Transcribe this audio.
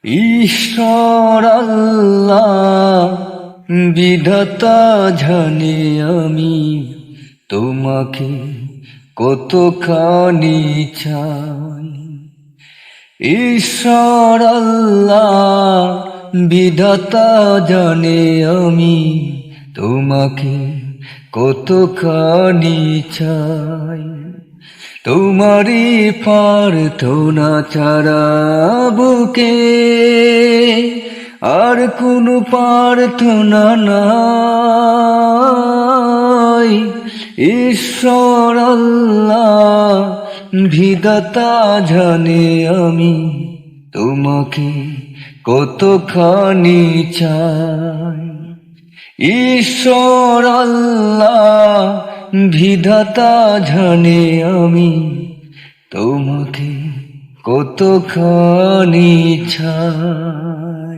ঈশ্বর আল্লাহ বিধাতা জানে আমি তোমাকে কতখানি চাই। ঈশ্বর আল্লাহ বিধাতা জানে আমি তোমাকে কতখানি চাই। তোমারই প্রার্থনা ছাড়া বুকে আর কোনো প্রার্থনা নাই। ঈশ্বর আল্লাহ বিধাতা জানে আমি তোমাকে কতখানি চাই। ঈশ্বর আল্লাহ বিধাতা জানে আমি তোমাকে কতখানি চাই।